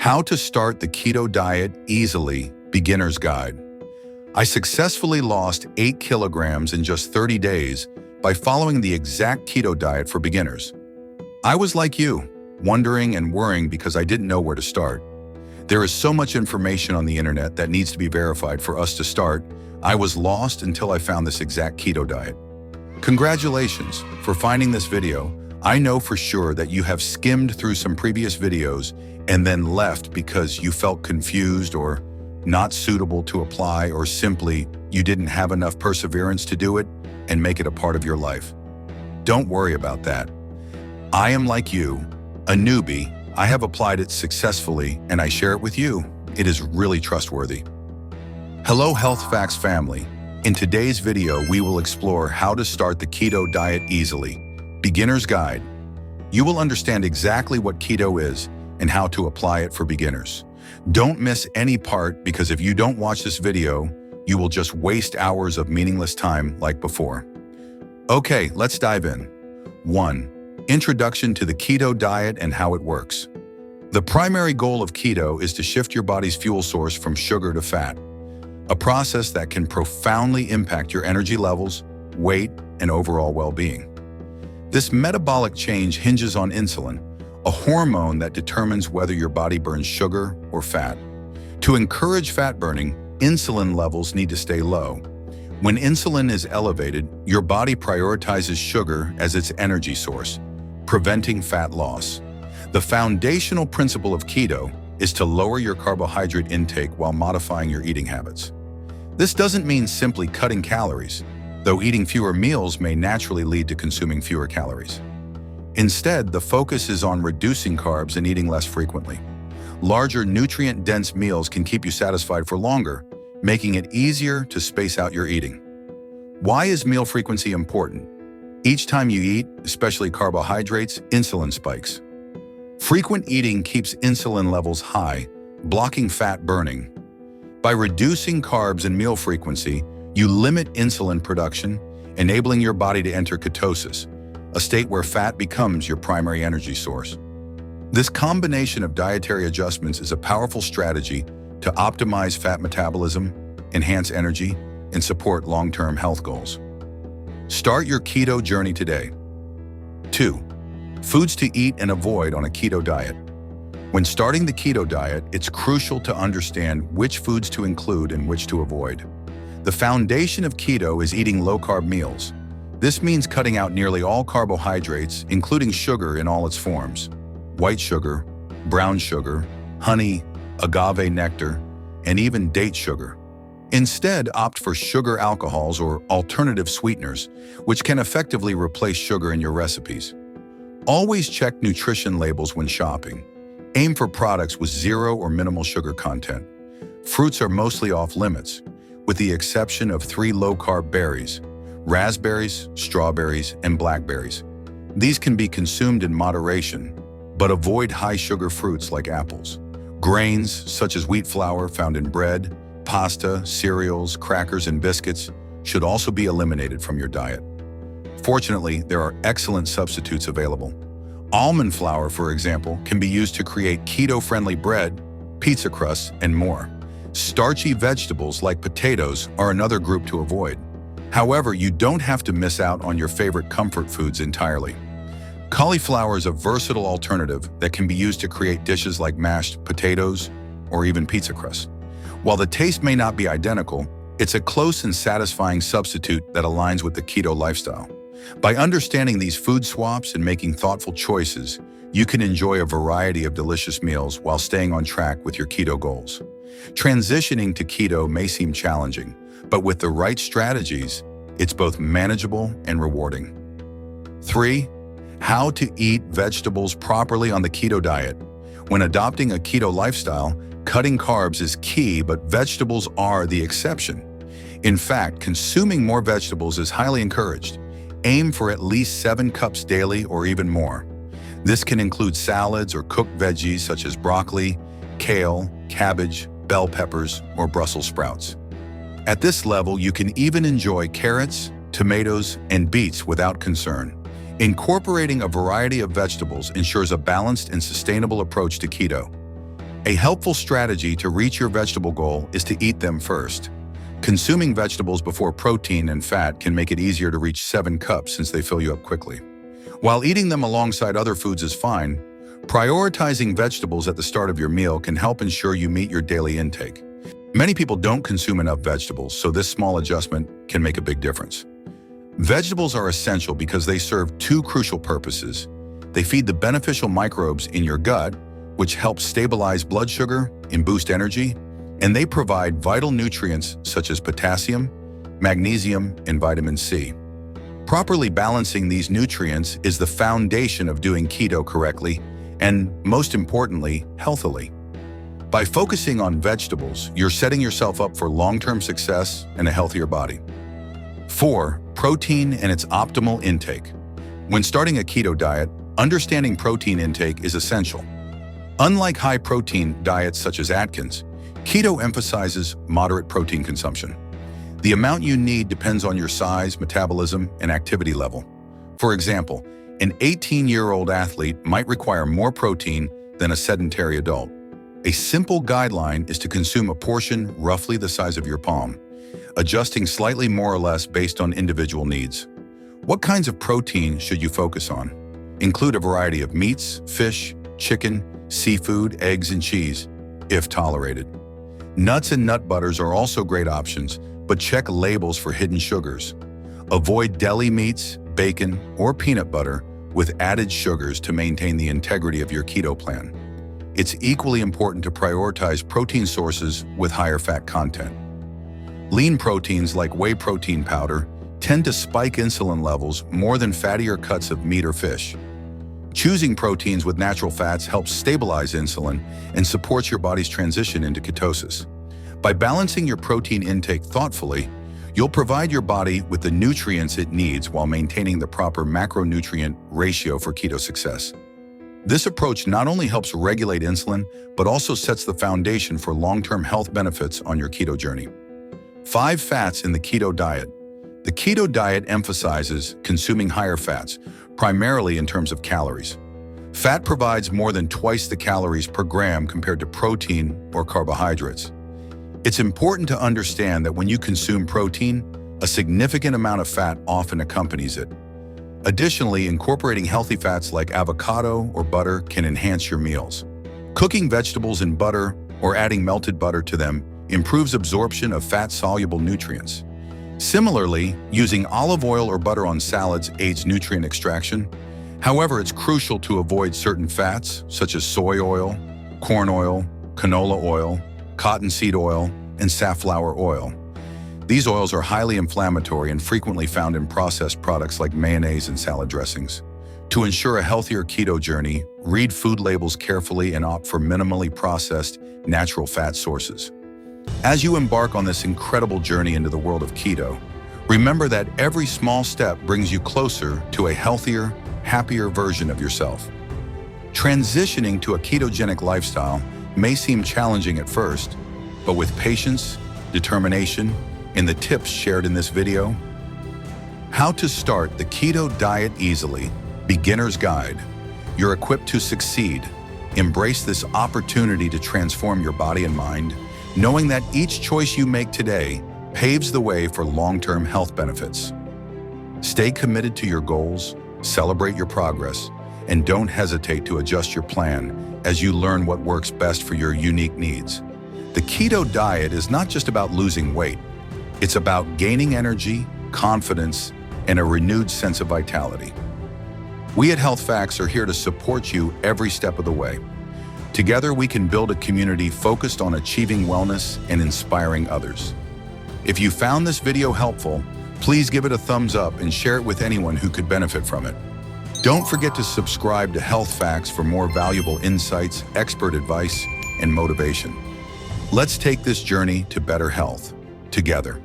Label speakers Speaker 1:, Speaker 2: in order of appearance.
Speaker 1: How to Start the Keto Diet Easily, Beginner's Guide. I successfully lost 8 kilograms in just 30 days by following the exact keto diet for beginners. I was like you, wondering and worrying because I didn't know where to start. There is so much information on the internet that needs to be verified for us to start. I was lost until I found this exact keto diet. Congratulations for finding this video. I know for sure that you have skimmed through some previous videos and then left because you felt confused or not suitable to apply, or simply you didn't have enough perseverance to do it and make it a part of your life. Don't worry about that. I am like you, a newbie. I have applied it successfully and I share it with you. It is really trustworthy. Hello Health Facts family. In today's video, we will explore how to start the keto diet easily. Beginner's Guide. You will understand exactly what keto is and how to apply it for beginners. Don't miss any part, because if you don't watch this video, you will just waste hours of meaningless time like before. Okay, let's dive in. 1. Introduction to the keto diet and how it works. The primary goal of keto is to shift your body's fuel source from sugar to fat, a process that can profoundly impact your energy levels, weight, and overall well-being. This metabolic change hinges on insulin, a hormone that determines whether your body burns sugar or fat. To encourage fat burning, insulin levels need to stay low. When insulin is elevated, your body prioritizes sugar as its energy source, preventing fat loss. The foundational principle of keto is to lower your carbohydrate intake while modifying your eating habits. This doesn't mean simply cutting calories, though eating fewer meals may naturally lead to consuming fewer calories. Instead, the focus is on reducing carbs and eating less frequently. Larger, nutrient-dense meals can keep you satisfied for longer, making it easier to space out your eating. Why is meal frequency important? Each time you eat, especially carbohydrates, insulin spikes. Frequent eating keeps insulin levels high, blocking fat burning. By reducing carbs and meal frequency, you limit insulin production, enabling your body to enter ketosis, a state where fat becomes your primary energy source. This combination of dietary adjustments is a powerful strategy to optimize fat metabolism, enhance energy, and support long-term health goals. Start your keto journey today. 2. Foods to eat and avoid on a keto diet. When starting the keto diet, it's crucial to understand which foods to include and which to avoid. The foundation of keto is eating low-carb meals. This means cutting out nearly all carbohydrates, including sugar in all its forms: white sugar, brown sugar, honey, agave nectar, and even date sugar. Instead, opt for sugar alcohols or alternative sweeteners, which can effectively replace sugar in your recipes. Always check nutrition labels when shopping. Aim for products with zero or minimal sugar content. Fruits are mostly off limits, with the exception of 3 low-carb berries: raspberries, strawberries, and blackberries. These can be consumed in moderation, but avoid high-sugar fruits like apples. Grains, such as wheat flour found in bread, pasta, cereals, crackers, and biscuits, should also be eliminated from your diet. Fortunately, there are excellent substitutes available. Almond flour, for example, can be used to create keto-friendly bread, pizza crusts, and more. Starchy vegetables like potatoes are another group to avoid. However, you don't have to miss out on your favorite comfort foods entirely. Cauliflower is a versatile alternative that can be used to create dishes like mashed potatoes or even pizza crust. While the taste may not be identical, it's a close and satisfying substitute that aligns with the keto lifestyle. By understanding these food swaps and making thoughtful choices, you can enjoy a variety of delicious meals while staying on track with your keto goals. Transitioning to keto may seem challenging, but with the right strategies, it's both manageable and rewarding. 3. How to eat vegetables properly on the keto diet. When adopting a keto lifestyle, cutting carbs is key, but vegetables are the exception. In fact, consuming more vegetables is highly encouraged. Aim for at least 7 cups daily or even more. This can include salads or cooked veggies such as broccoli, kale, cabbage, bell peppers, or Brussels sprouts. At this level, you can even enjoy carrots, tomatoes, and beets without concern. Incorporating a variety of vegetables ensures a balanced and sustainable approach to keto. A helpful strategy to reach your vegetable goal is to eat them first. Consuming vegetables before protein and fat can make it easier to reach 7 cups since they fill you up quickly. While eating them alongside other foods is fine, prioritizing vegetables at the start of your meal can help ensure you meet your daily intake. Many people don't consume enough vegetables, so this small adjustment can make a big difference. Vegetables are essential because they serve 2 crucial purposes. They feed the beneficial microbes in your gut, which helps stabilize blood sugar and boost energy, and they provide vital nutrients such as potassium, magnesium, and vitamin C. Properly balancing these nutrients is the foundation of doing keto correctly and, most importantly, healthily. By focusing on vegetables, you're setting yourself up for long-term success and a healthier body. 4. Protein and its optimal intake. When starting a keto diet, understanding protein intake is essential. Unlike high-protein diets such as Atkins, keto emphasizes moderate protein consumption. The amount you need depends on your size, metabolism, and activity level. For example, an 18-year-old athlete might require more protein than a sedentary adult. A simple guideline is to consume a portion roughly the size of your palm, adjusting slightly more or less based on individual needs. What kinds of protein should you focus on? Include a variety of meats, fish, chicken, seafood, eggs, and cheese, if tolerated. Nuts and nut butters are also great options, but check labels for hidden sugars. Avoid deli meats, bacon, or peanut butter with added sugars to maintain the integrity of your keto plan. It's equally important to prioritize protein sources with higher fat content. Lean proteins like whey protein powder tend to spike insulin levels more than fattier cuts of meat or fish. Choosing proteins with natural fats helps stabilize insulin and supports your body's transition into ketosis. By balancing your protein intake thoughtfully, you'll provide your body with the nutrients it needs while maintaining the proper macronutrient ratio for keto success. This approach not only helps regulate insulin, but also sets the foundation for long-term health benefits on your keto journey. 5 fats in the keto diet. The keto diet emphasizes consuming higher fats, primarily in terms of calories. Fat provides more than twice the calories per gram compared to protein or carbohydrates. It's important to understand that when you consume protein, a significant amount of fat often accompanies it. Additionally, incorporating healthy fats like avocado or butter can enhance your meals. Cooking vegetables in butter or adding melted butter to them improves absorption of fat-soluble nutrients. Similarly, using olive oil or butter on salads aids nutrient extraction. However, it's crucial to avoid certain fats such as soy oil, corn oil, canola oil, cottonseed oil, and safflower oil. These oils are highly inflammatory and frequently found in processed products like mayonnaise and salad dressings. To ensure a healthier keto journey, read food labels carefully and opt for minimally processed, natural fat sources. As you embark on this incredible journey into the world of keto, remember that every small step brings you closer to a healthier, happier version of yourself. Transitioning to a ketogenic lifestyle may seem challenging at first, but with patience, determination, and the tips shared in this video, how to start the keto diet easily, beginner's guide. You're equipped to succeed. Embrace this opportunity to transform your body and mind, knowing that each choice you make today paves the way for long-term health benefits. Stay committed to your goals, celebrate your progress, and don't hesitate to adjust your plan as you learn what works best for your unique needs. The keto diet is not just about losing weight. It's about gaining energy, confidence, and a renewed sense of vitality. We at Health Facts are here to support you every step of the way. Together, we can build a community focused on achieving wellness and inspiring others. If you found this video helpful, please give it a thumbs up and share it with anyone who could benefit from it. Don't forget to subscribe to Health Facts for more valuable insights, expert advice, and motivation. Let's take this journey to better health together.